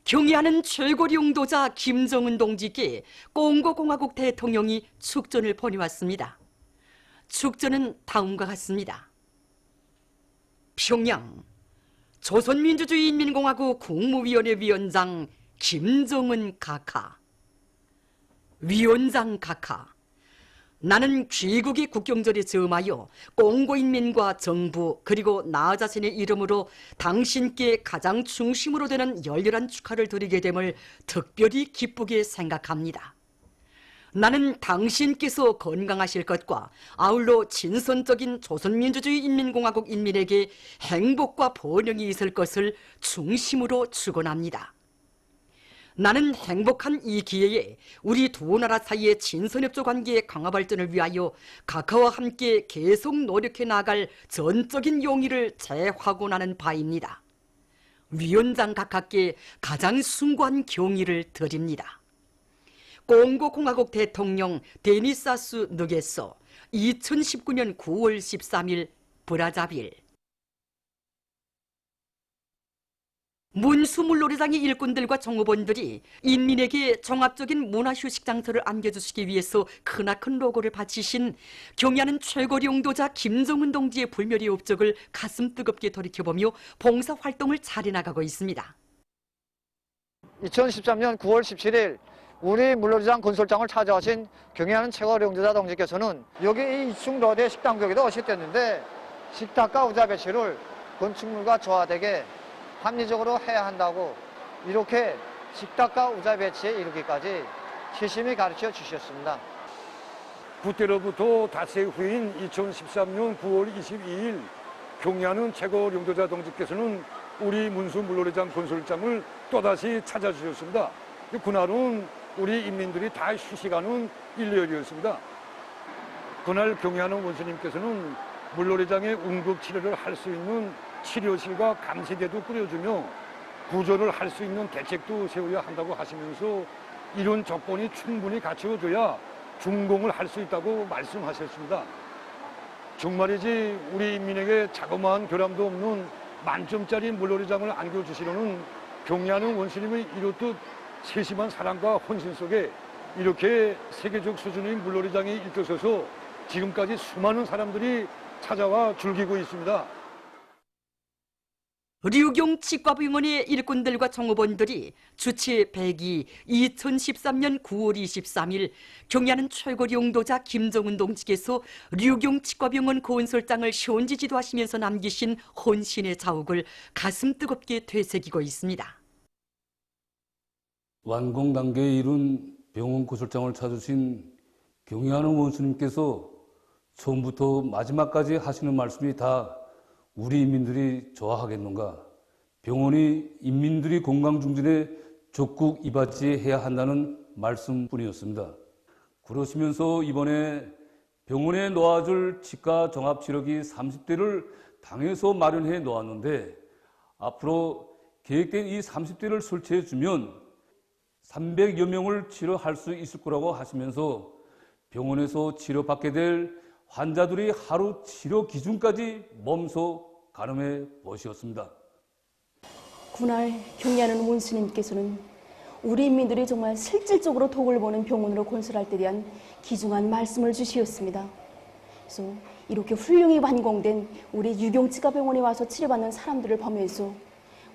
경의하는 최고리 용도자 김정은 동지께 공고공화국 대통령이 축전을 보내왔습니다. 축전은 다음과 같습니다. 평양 조선민주주의인민공화국 국무위원회 위원장 김정은 각하. 위원장 각하, 나는 귀국의 국경절에 즈음하여 공고인민과 정부 그리고 나 자신의 이름으로 당신께 가장 중심으로 되는 열렬한 축하를 드리게 됨을 특별히 기쁘게 생각합니다. 나는 당신께서 건강하실 것과 아울러 진선적인 조선민주주의인민공화국 인민에게 행복과 번영이 있을 것을 중심으로 축원합니다. 나는 행복한 이 기회에 우리 두 나라 사이의 친선협조 관계의 강화 발전을 위하여 각하와 함께 계속 노력해 나갈 전적인 용의를 재확언하는 바입니다. 위원장 각하께 가장 숭고한 경의를 드립니다. 공고공화국 대통령 데니사스 느게서 2019년 9월 13일 브라자빌. 문수물놀이장의 일꾼들과 정호원들이 인민에게 종합적인 문화휴식 장소를 안겨주시기 위해서 크나큰 노고를 바치신 경의하는 최고리 용도자 김정은 동지의 불멸의 업적을 가슴 뜨겁게 돌이켜보며 봉사활동을 잘해나가고 있습니다. 2013년 9월 17일 우리 물놀이장 건설장을 찾아오신 경의하는 최고리 용도자 동지께서는 여기 이 2층 로드의 식당벽에도 오셨댔는데 식탁과 의자 배치를 건축물과 조화되게 합리적으로 해야 한다고 이렇게 식탁과 의자 배치에 이르기까지 시심히 가르쳐 주셨습니다. 그때로부터 닷새 후인 2013년 9월 22일 경의하는 최고리 용도자 동지께서는 우리 문수 물놀이장 건설장을 또다시 찾아주셨습니다. 그날은 우리 인민들이 다 휴식하는 일요일이었습니다. 그날 경의하는 원수님께서는 물놀이장의 응급치료를 할 수 있는 치료실과 감시대도 꾸려주며 구조를 할 수 있는 대책도 세워야 한다고 하시면서 이런 조건이 충분히 갖추어져야 준공을 할 수 있다고 말씀하셨습니다. 정말이지 우리 인민에게 자그마한 결함도 없는 만점짜리 물놀이장을 안겨주시려는 경의하는 원수님의 이렇듯 세심한 사랑과 헌신 속에 이렇게 세계적 수준의 물놀이장이 일떠서서 지금까지 수많은 사람들이 찾아와 즐기고 있습니다. 류경 치과병원의 일꾼들과 정호원들이 주최 100기 2013년 9월 23일 경의하는 최고리 용도자 김정은 동지께서 류경 치과병원 건설장을 시원지 지도하시면서 남기신 헌신의 자욱을 가슴 뜨겁게 되새기고 있습니다. 완공 단계에 이른 병원 건설장을 찾으신 경의하는 원수님께서 처음부터 마지막까지 하시는 말씀이 다 우리 인민들이 좋아하겠는가? 병원이 인민들이 건강 중진에 적극 이바지해야 한다는 말씀뿐이었습니다. 그러시면서 이번에 병원에 놓아줄 치과 종합치료기 30대를 당에서 마련해 놓았는데 앞으로 계획된 이 30대를 설치해 주면 300여 명을 치료할 수 있을 거라고 하시면서 병원에서 치료받게 될 환자들이 하루 치료 기준까지 몸소 가늠해 보시었습니다. 그날 경의하는 원수님께서는 우리 인민들이 정말 실질적으로 덕을 보는 병원으로 건설할 때 대한 귀중한 말씀을 주시었습니다. 그래서 이렇게 훌륭히 완공된 우리 유경치과병원에 와서 치료받는 사람들을 보면서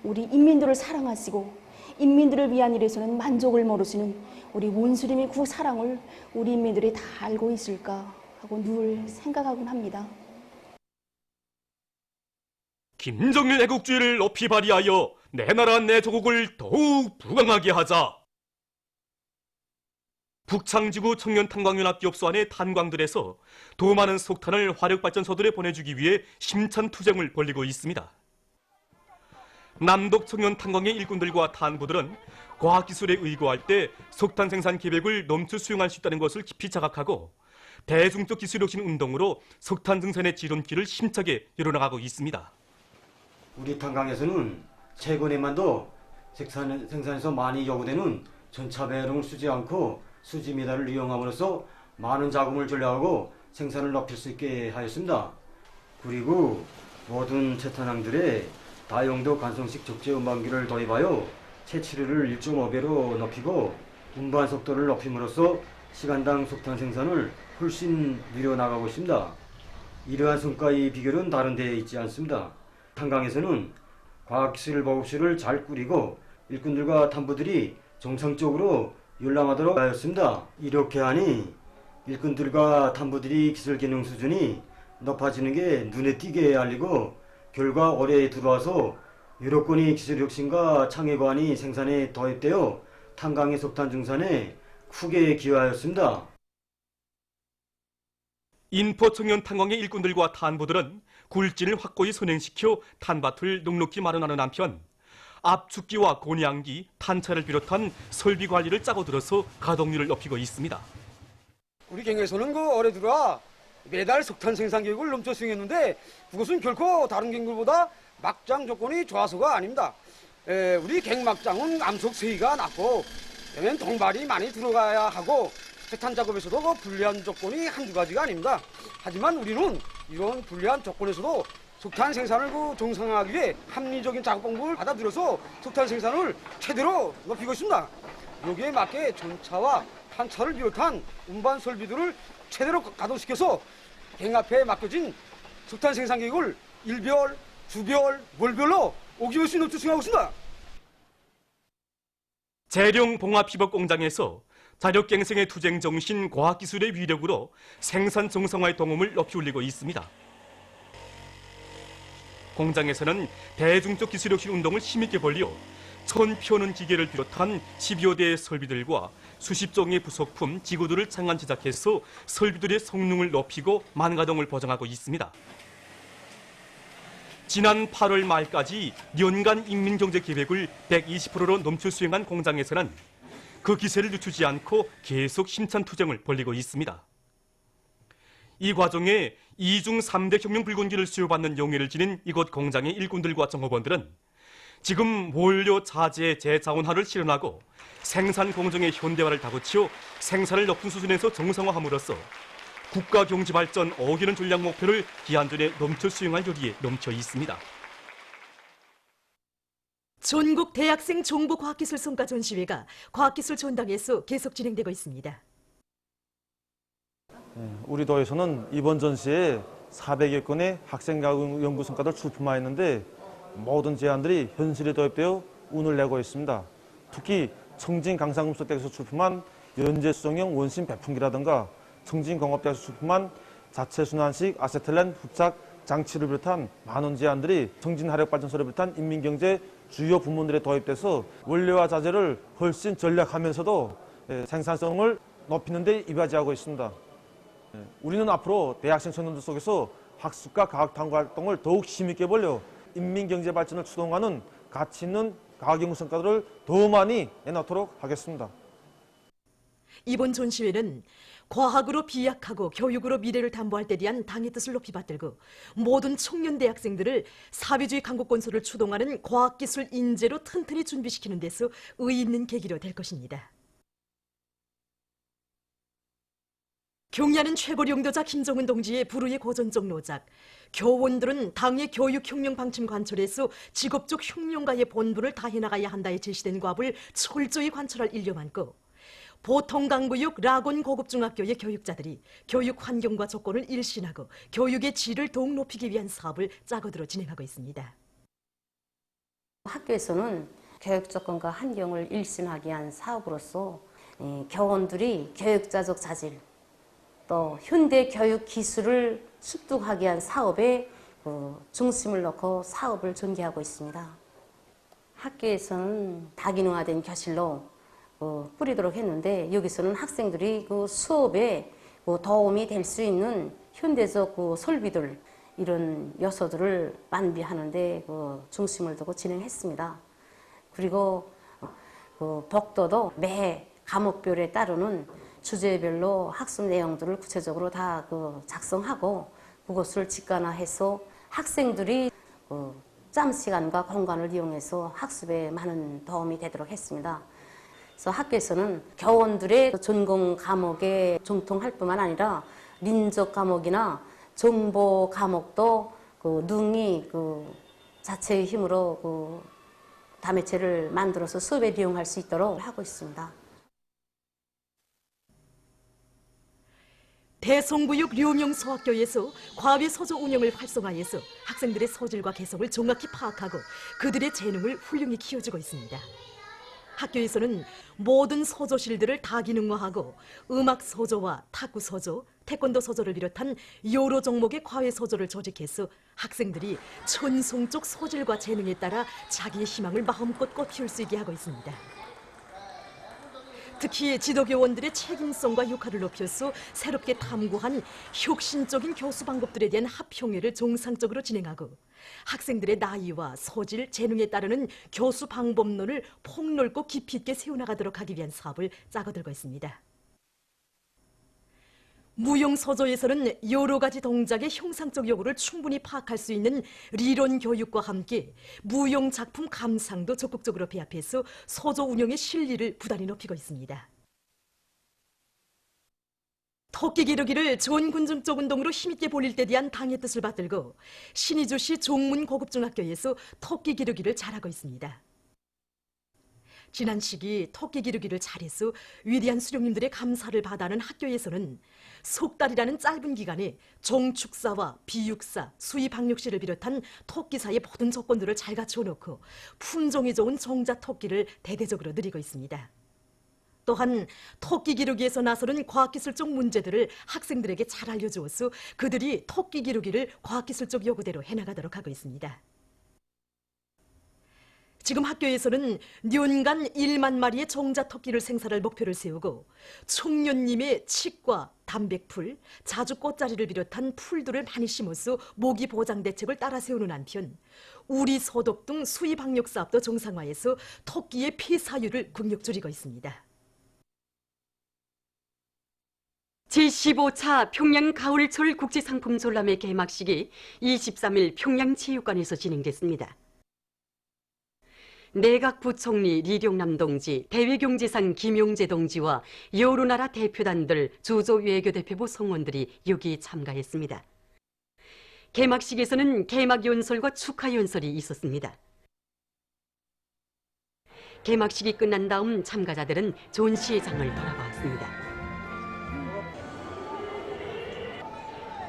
우리 인민들을 사랑하시고 인민들을 위한 일에서는 만족을 모르시는 우리 원수님의 그 사랑을 우리 인민들이 다 알고 있을까 하고 늘 생각하곤 합니다. 김정일 애국주의를 높이 발휘하여 내 나라 내 조국을 더욱 부강하게 하자. 북창지구 청년탄광연합기업소 안의 탄광들에서 더 많은 석탄을 화력발전소들에 보내주기 위해 심찬 투쟁을 벌이고 있습니다. 남독 청년탄광의 일꾼들과 탄부들은 과학기술에 의거할 때 석탄 생산 계획을 넘쳐 수용할 수 있다는 것을 깊이 자각하고 대중적 기술혁신 운동으로 석탄 생산의 지름길을 힘차게 열어나가고 있습니다. 우리 탄광에서는 최근에만도 생산에서 많이 요구되는 전차 배럴을 쓰지 않고 수지 미달을 이용함으로써 많은 자금을 절약하고 생산을 높일 수 있게 하였습니다. 그리고 모든 채탄항들의 다용도 간성식 적재 운반기를 도입하여 채취율을 1.5배로 높이고 운반 속도를 높임으로써 시간당 석탄 생산을 훨씬 늘려나가고 있습니다. 이러한 성과의 비결은 다른 데에 있지 않습니다. 탄광에서는 과학기술 보급실을 잘 꾸리고 일꾼들과 탐부들이 정상적으로 열람하도록 하였습니다. 이렇게 하니 일꾼들과 탐부들이 기술 기능 수준이 높아지는 게 눈에 띄게 알리고 결과 올해에 들어와서 여러 건의 기술 혁신과 창의관이 생산에 도입되어 탄광의 석탄 증산에 크게 기여하였습니다. 인포 청년 탄광의 일꾼들과 탄부들은 굴진을 확고히 선행시켜 탄밭을 넉넉히 마련하는 한편 압축기와 고량기, 탄차를 비롯한 설비 관리를 짜고 들어서 가동률을 높이고 있습니다. 우리 경에서는 올해 들어 매달 석탄 생산 계획을 넘쳐 수행했는데 그것은 결코 다른 경들보다 막장 조건이 좋아서가 아닙니다. 우리 갱 막장은 암석 세기가 낮고 그러면 동발이 많이 들어가야 하고 석탄 작업에서도 불리한 조건이 한두 가지가 아닙니다. 하지만 우리는 이런 불리한 조건에서도 석탄 생산을 정상화하기 위해 합리적인 작업 방법을 받아들여서 석탄 생산을 최대로 높이고 있습니다. 여기에 맞게 전차와 탄차를 비롯한 운반 설비들을 최대로 가동시켜서 갱 앞에 맡겨진 석탄 생산 계획을 1개월, 2개월, 월별로 5개월씩 넘쳐 수행하고 있습니다. 재룡 봉합피복 공장에서 자력갱생의 투쟁 정신, 과학기술의 위력으로 생산 정상화의 동음을 높이 올리고 있습니다. 공장에서는 대중적 기술혁신 운동을 힘있게 벌려 천 펴는 기계를 비롯한 10여 대의 설비들과 수십 종의 부속품, 지구들을 창안 제작해서 설비들의 성능을 높이고 만가동을 보장하고 있습니다. 지난 8월 말까지 연간 인민경제 계획을 120%로 넘쳐 수행한 공장에서는 그 기세를 늦추지 않고 계속 힘찬 투쟁을 벌이고 있습니다. 이 과정에 2중 3대 혁명 불건기를 수여받는 용의를 지닌 이곳 공장의 일꾼들과 정업원들은 지금 원료 자재 재자원화를 실현하고 생산 공정의 현대화를 다그치어 생산을 높은 수준에서 정상화함으로써 국가 경제 발전 5개년 전략 목표를 기한전에 넘쳐 수행할 여기에 넘쳐 있습니다. 전국 대학생 정보과학기술 성과 전시회가 과학기술 전당에서 계속 진행되고 있습니다. 우리 도에서는 이번 전시에 400여 건의 학생 연구 성과를 출품하였는데 모든 제안들이 현실에 도입되어 운을 내고 있습니다. 특히 청진 강상금속대학에서 출품한 연재 수정형 원심 배풍기라든가 청진공업대학에서 출품한 자체 순환식 아세틀렌 흡착 장치를 비롯한 많은 제안들이 청진화력발전소를 비롯한 인민경제 주요 부문들에 도입돼서 원료와 자재를 훨씬 전략하면서도 생산성을 높이는 데 이바지하고 있습니다. 우리는 앞으로 대학생 청년들 속에서 학습과 과학 탐구 활동을 더욱 힘있게 벌려 인민경제 발전을 추동하는 가치 있는 과학연구 성과들을 더 많이 내놓도록 하겠습니다. 이번 전시회는 과학으로 비약하고 교육으로 미래를 담보할 때 대한 당의 뜻을 높이 받들고 모든 청년 대학생들을 사회주의 강국 건설을 추동하는 과학기술 인재로 튼튼히 준비시키는 데서 의의 있는 계기로 될 것입니다. 경의하는 최고리 용도자 김정은 동지의 불후의 고전적 노작, 교원들은 당의 교육혁명 방침 관철에서 직업적 혁명가의 본분을 다해나가야 한다에 제시된 과업을 철저히 관철할 일념 안고 보통 강부육 라곤 고급중학교의 교육자들이 교육 환경과 조건을 일신하고 교육의 질을 더욱 높이기 위한 사업을 짜고들어 진행하고 있습니다. 학교에서는 교육 조건과 환경을 일신하기 위한 사업으로서 교원들이 교육자적 자질, 또 현대 교육 기술을 습득하기 위한 사업에 중심을 놓고 사업을 전개하고 있습니다. 학교에서는 다기능화된 교실로 꾸리도록 했는데 여기서는 학생들이 그 수업에 도움이 될 수 있는 현대적 설비들 이런 요소들을 완비하는데 중심을 두고 진행했습니다. 그리고 복도도 매 과목별에 따르는 주제별로 학습 내용들을 구체적으로 다 작성하고 그것을 직관화해서 학생들이 짬 시간과 공간을 이용해서 학습에 많은 도움이 되도록 했습니다. 그래서 학교에서는 교원들의 전공 과목에 정통할 뿐만 아니라 민족 과목이나 정보 과목도 능히 자체의 힘으로 다매체를 만들어서 수업에 이용할 수 있도록 하고 있습니다. 대성구역 룡영서학교에서 과외서조 운영을 활성화해서 학생들의 소질과 개성을 정확히 파악하고 그들의 재능을 훌륭히 키워주고 있습니다. 학교에서는 모든 서조실들을 다기능화하고 음악 서조와 탁구 서조, 태권도 서조를 비롯한 여러 종목의 과외 서조를 조직해서 학생들이 천성적 소질과 재능에 따라 자기의 희망을 마음껏 꽃피울 수 있게 하고 있습니다. 특히 지도교원들의 책임성과 역할을 높여서 새롭게 탐구한 혁신적인 교수 방법들에 대한 합평회를 정상적으로 진행하고 학생들의 나이와 소질, 재능에 따르는 교수 방법론을 폭넓고 깊이 있게 세워나가도록 하기 위한 사업을 짜고들고 있습니다. 무용서조에서는 여러 가지 동작의 형상적 요구를 충분히 파악할 수 있는理論 교육과 함께 무용작품 감상도 적극적으로 배합해서 서조 운영의 실리를 부단히 높이고 있습니다. 토끼 기르기를 전군중적 운동으로 힘있게 벌릴 때 대한 당의 뜻을 받들고 신의주시 종문고급중학교에서 토끼 기르기를 잘하고 있습니다. 지난 시기 토끼 기르기를 잘해서 위대한 수령님들의 감사를 받아는 학교에서는 석 달이라는 짧은 기간에 종축사와 비육사, 수의방역실을 비롯한 토끼사의 모든 조건들을 잘 갖추어놓고 품종이 좋은 종자 토끼를 대대적으로 누리고 있습니다. 또한 토끼 기르기에서 나서는 과학기술적 문제들을 학생들에게 잘 알려주어서 그들이 토끼 기르기를 과학기술적 요구대로 해나가도록 하고 있습니다. 지금 학교에서는 년간 1만 마리의 종자 토끼를 생산할 목표를 세우고 청년님의 칡과 담백풀, 자주 꽃자리를 비롯한 풀들을 많이 심어서 모기 보장 대책을 따라 세우는 한편 우리 소독 등 수의 방역 사업도 정상화해서 토끼의 폐사율을 극력 줄이고 있습니다. 제15차 평양 가을철 국제상품 전람회 개막식이 23일 평양체육관에서 진행됐습니다. 내각 부총리 리룡남 동지, 대외경제상 김용재 동지와 여러 나라 대표단들, 주조 외교대표부 성원들이 여기 참가했습니다. 개막식에서는 개막 연설과 축하 연설이 있었습니다. 개막식이 끝난 다음 참가자들은 전시회장을 돌아봤습니다.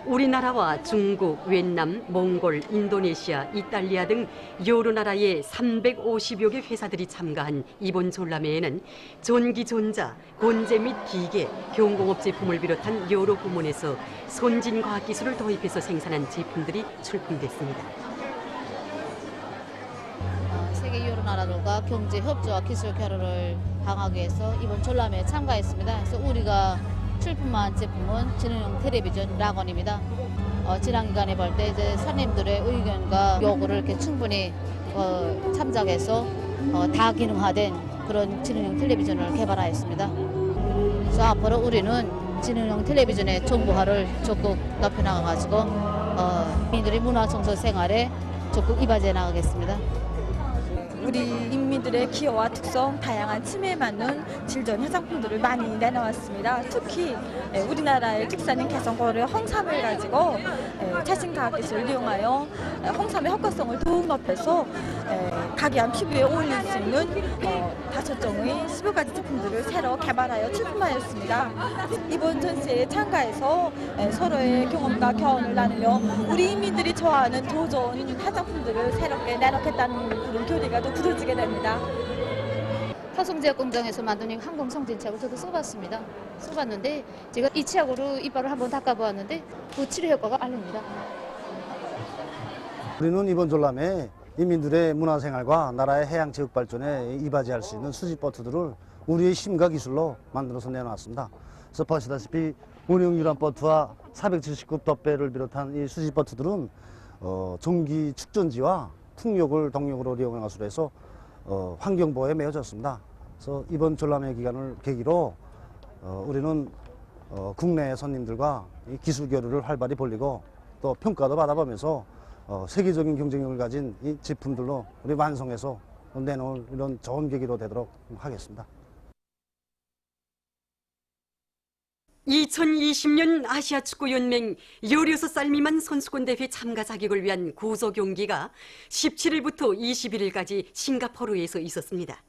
우리나라와 중국, 베트남, 몽골, 인도네시아, 이탈리아 등 여러 나라의 350여 개 회사들이 참가한 이번 전람회에는 전기전자, 건재 및 기계, 경공업 제품을 비롯한 여러 부문에서 선진 과학기술을 도입해서 생산한 제품들이 출품됐습니다. 세계 여러 나라들과 경제 협조와 기술 교류를 강화하기 위해서 이번 전람회에 참가했습니다. 그래서 우리가 출품한 제품은 지능형 텔레비전 락원입니다. 지난 기간에 볼 때 이제 손님들의 의견과 요구를 이렇게 충분히 참작해서 다기능화된 그런 지능형 텔레비전을 개발하였습니다. 그래서 앞으로 우리는 지능형 텔레비전의 정보화를 적극 높여나가가지고 국민들의 문화정서 생활에 적극 이바지해 나가겠습니다. 우리 인민들의 기여와 특성, 다양한 취미에 맞는 질전 화장품들을 많이 내놓았습니다. 특히 우리나라의 특산인 개성고를 홍삼을 가지고 최신 과학기술을 이용하여 홍삼의 효과성을 더욱 높여서 각양 피부에 어울릴 수 있는 5종의 15가지 제품들을 새로 개발하여 출품하였습니다. 이번 전시회에 참가해서 서로의 경험과 교훈을 나누며 우리 인민들이 좋아하는 더 좋은 화장품들을 새롭게 내놓겠다는 그런 교리가 더 굳어지게 됩니다. 화성제약 공장에서 만든 항공성진 치약을 저도 써봤습니다. 써봤는데 제가 이 치약으로 이빨을 한번 닦아보았는데 그 치료 효과가 알립니다. 우리는 이번 전람회에 인민들의 문화생활과 나라의 해양체육 발전에 이바지할 수 있는 수지보트들을 우리의 힘과 기술로 만들어서 내놨습니다. 그래서 보시다시피 운영유람보트와 470급 덧배를 비롯한 이 수지보트들은 전기 축전지와 풍력을 동력으로 이용해 가지고 해서 환경보호에 매우 좋습니다. 그래서 이번 전람회 기간을 계기로 우리는 국내 손님들과 이 기술 교류를 활발히 벌리고 또 평가도 받아보면서 세계적인 경쟁력을 가진 이 제품들로 우리 완성해서 내놓을 이런 좋은 계기로 되도록 하겠습니다. 2020년 아시아축구연맹 16살 미만 선수권 대회 참가 자격을 위한 구조 경기가 17일부터 21일까지 싱가포르에서 있었습니다.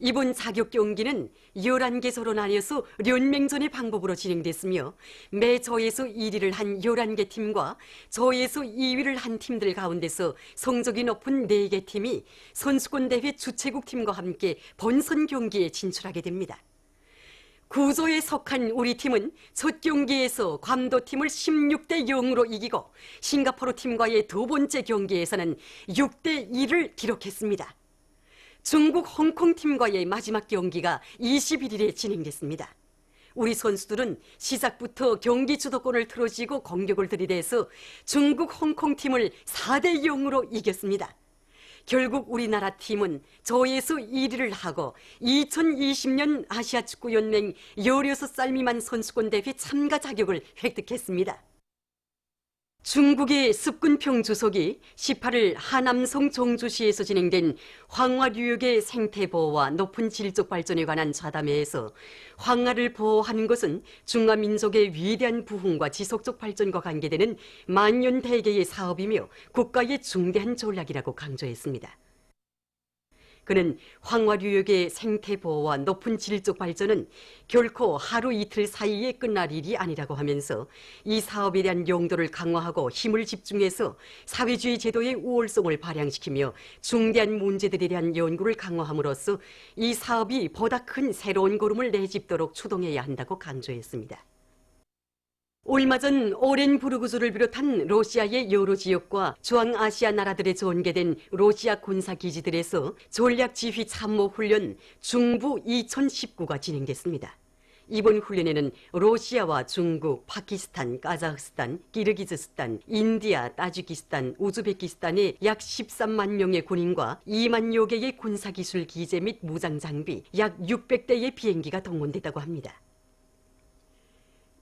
이번 자격 경기는 11개소로 나뉘어서 연맹전의 방법으로 진행됐으며 매 저에서 1위를 한 11개 팀과 저에서 2위를 한 팀들 가운데서 성적이 높은 4개 팀이 선수권 대회 주최국 팀과 함께 본선 경기에 진출하게 됩니다. 구조에 속한 우리 팀은 첫 경기에서 괌도 팀을 16대 0으로 이기고 싱가포르 팀과의 두 번째 경기에서는 6대 2를 기록했습니다. 중국 홍콩 팀과의 마지막 경기가 21일에 진행됐습니다. 우리 선수들은 시작부터 경기 주도권을 틀어쥐고 공격을 들이대서 중국 홍콩 팀을 4대 0으로 이겼습니다. 결국 우리나라 팀은 저에서 1위를 하고 2020년 아시아축구연맹 16살 미만 선수권 대회 참가 자격을 획득했습니다. 중국의 습군평 주석이 18일 하남성 정주시에서 진행된 황화류역의 생태보호와 높은 질적 발전에 관한 좌담회에서 황화를 보호하는 것은 중화민족의 위대한 부흥과 지속적 발전과 관계되는 만년대계의 사업이며 국가의 중대한 전략이라고 강조했습니다. 그는 황화류역의 생태보호와 높은 질적 발전은 결코 하루 이틀 사이에 끝날 일이 아니라고 하면서 이 사업에 대한 용도를 강화하고 힘을 집중해서 사회주의 제도의 우월성을 발양시키며 중대한 문제들에 대한 연구를 강화함으로써 이 사업이 보다 큰 새로운 걸음을 내짚도록 추동해야 한다고 강조했습니다. 얼마 전 오렌부르크주를 비롯한 러시아의 여러 지역과 중앙아시아 나라들에 전개된 러시아 군사기지들에서 전략지휘 참모훈련 중부 2019가 진행됐습니다. 이번 훈련에는 러시아와 중국, 파키스탄, 카자흐스탄, 키르기즈스탄, 인디아, 타지키스탄, 우즈베키스탄의 약 13만 명의 군인과 2만여 개의 군사기술 기재 및 무장장비, 약 600대의 비행기가 동원됐다고 합니다.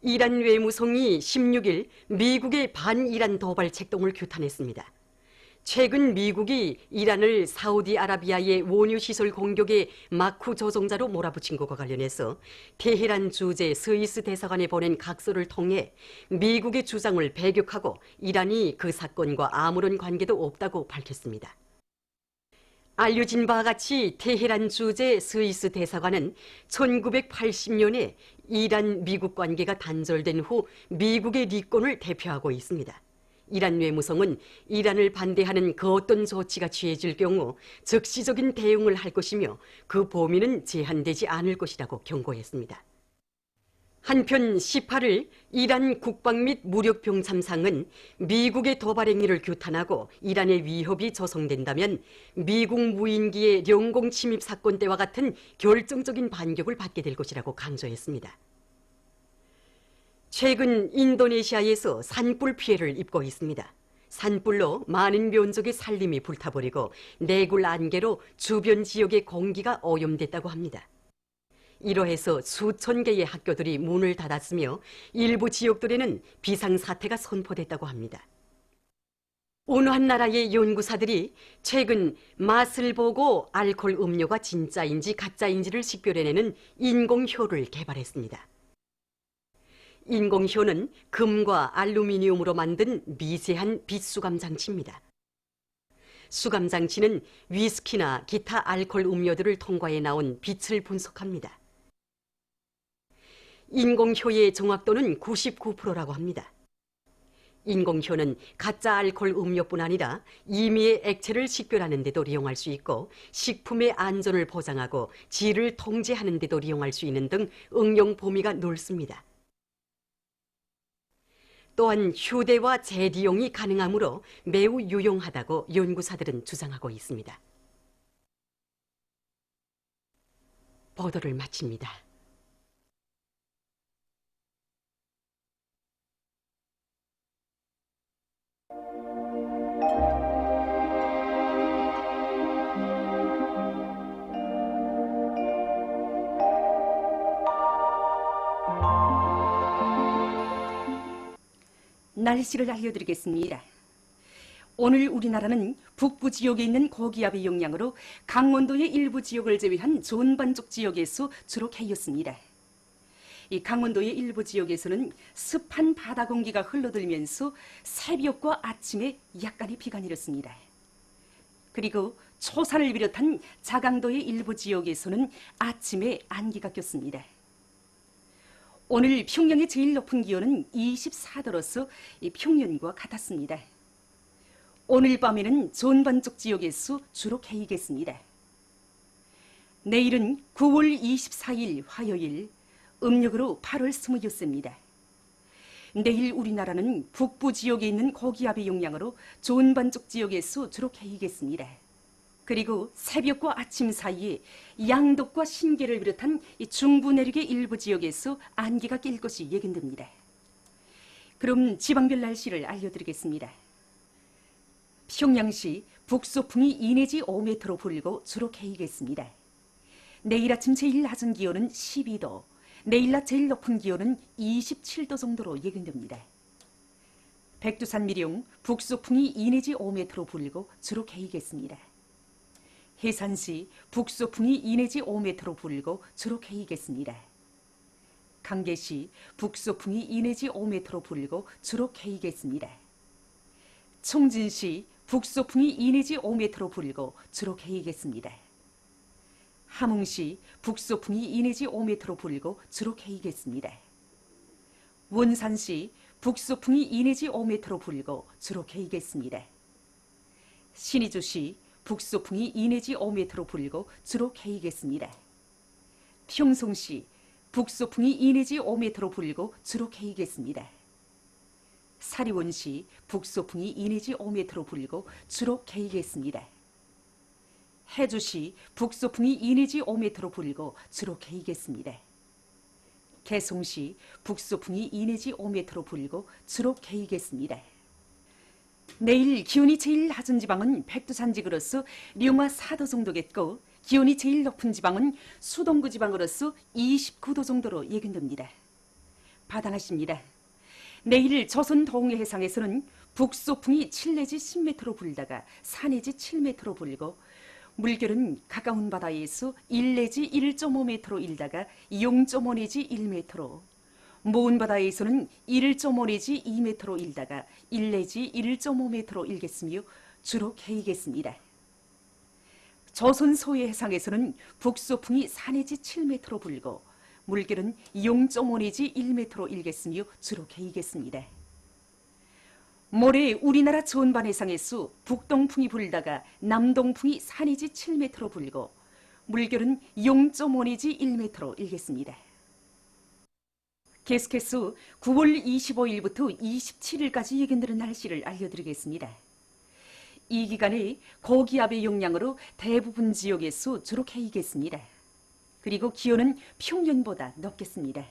이란 외무성이 16일 미국의 반이란 도발 책동을 규탄했습니다. 최근 미국이 이란을 사우디아라비아의 원유시설 공격에 마쿠 조종자로 몰아붙인 것과 관련해서 테헤란 주재 스위스 대사관에 보낸 각서를 통해 미국의 주장을 배격하고 이란이 그 사건과 아무런 관계도 없다고 밝혔습니다. 알려진 바와 같이 테헤란 주재 스위스 대사관은 1980년에 이란 미국 관계가 단절된 후 미국의 리권을 대표하고 있습니다. 이란 외무성은 이란을 반대하는 그 어떤 조치가 취해질 경우 즉시적인 대응을 할 것이며 그 범위는 제한되지 않을 것이라고 경고했습니다. 한편 18일 이란 국방 및 무력병참상은 미국의 도발 행위를 규탄하고 이란의 위협이 조성된다면 미국 무인기의 영공 침입 사건 때와 같은 결정적인 반격을 받게 될 것이라고 강조했습니다. 최근 인도네시아에서 산불 피해를 입고 있습니다. 산불로 많은 민족의 살림이 불타버리고 내굴 안개로 주변 지역의 공기가 오염됐다고 합니다. 이러해서 수천 개의 학교들이 문을 닫았으며 일부 지역들에는 비상사태가 선포됐다고 합니다. 어느 한 나라의 연구사들이 최근 맛을 보고 알코올 음료가 진짜인지 가짜인지를 식별해내는 인공효를 개발했습니다. 인공효는 금과 알루미늄으로 만든 미세한 빛수감 장치입니다. 수감 장치는 위스키나 기타 알코올 음료들을 통과해 나온 빛을 분석합니다. 인공효의 정확도는 99%라고 합니다. 인공효는 가짜 알코올 음료뿐 아니라 임의의 액체를 식별하는 데도 이용할 수 있고 식품의 안전을 보장하고 질을 통제하는 데도 이용할 수 있는 등 응용 범위가 넓습니다. 또한 휴대와 재리용이 가능하므로 매우 유용하다고 연구사들은 주장하고 있습니다. 보도를 마칩니다. 날씨를 알려드리겠습니다. 오늘 우리나라는 북부 지역에 있는 고기압의 영향으로 강원도의 일부 지역을 제외한 전반적 지역에서 주로 개였습니다. 이 강원도의 일부 지역에서는 습한 바다 공기가 흘러들면서 새벽과 아침에 약간의 비가 내렸습니다. 그리고 초산을 비롯한 자강도의 일부 지역에서는 아침에 안개가 꼈습니다. 오늘 평양의 제일 높은 기온은 24도로서 평년과 같았습니다. 오늘 밤에는 전반 쪽 지역에서 주로 개이겠습니다. 내일은 9월 24일 화요일, 음력으로 8월 26일입니다. 내일 우리나라는 북부 지역에 있는 고기압의 영향으로 전반 쪽 지역에서 주로 개이겠습니다. 그리고 새벽과 아침 사이에 양덕과 신계를 비롯한 중부 내륙의 일부 지역에서 안개가 낄 것이 예견됩니다. 그럼 지방별 날씨를 알려드리겠습니다. 평양시 북소풍이 2 내지 5m로 불고 주로 개이겠습니다. 내일 아침 제일 낮은 기온은 12도, 내일 낮 제일 높은 기온은 27도 정도로 예견됩니다. 백두산 미령 북소풍이 2 내지 5m로 불고 주로 개이겠습니다. 해산시 북소풍이 2 내지 5m로 불고 주로 개이겠습니다. 강계시 북소풍이 2 내지 5m로 불고 주로 개이겠습니다. 총진시 북소풍이 2 내지 5m로 불고 주로 개이겠습니다. 함흥시 북소풍이 2 내지 5m로 불고 주로 개이겠습니다. 원산시 북소풍이 2 내지 5m로 불고 주로 개이겠습니다. 신의주시 북소풍이 2 내지 5m로 불고 주로 개이겠습니다. 평송시 북소풍이 2 내지 5m로 불고 주로 개이겠습니다. 사리원시 북소풍이 2 내지 5m로 불고 주로 개이겠습니다. 해주시 북소풍이 2 내지 5m로 불고 주로 개이겠습니다. 개송시 북소풍이 2 내지 5m로 불고 주로 개이겠습니다. 내일 기온이 제일 낮은 지방은 백두산지구로서 룡화 4도 정도겠고, 기온이 제일 높은 지방은 수동구 지방으로서 29도 정도로 예견됩니다. 바당하십니다. 내일 조선 동해 해상에서는 북소풍이 7 내지 10m로 불다가 4 내지 7m로 불고, 물결은 가까운 바다에서 1 내지 1.5m로 일다가 0.5 내지 1m로, 먼 바다에서는 1.5 내지 2m로 일다가 1 내지 1.5m로 일겠으며 주로 개이겠습니다. 조선 소해 해상에서는 북소풍이 4 내지 7m로 불고, 물결은 0.5 내지 1m로 일겠으며 주로 개이겠습니다. 모레 우리나라 전반 해상에서 북동풍이 불다가 남동풍이 4 내지 7m로 불고, 물결은 0.5 내지 1m로 일겠습니다. 계속해서 9월 25일부터 27일까지 예견되는 날씨를 알려드리겠습니다. 이 기간에 고기압의 영향으로 대부분 지역에서 주로 개이겠습니다. 그리고 기온은 평년보다 높겠습니다.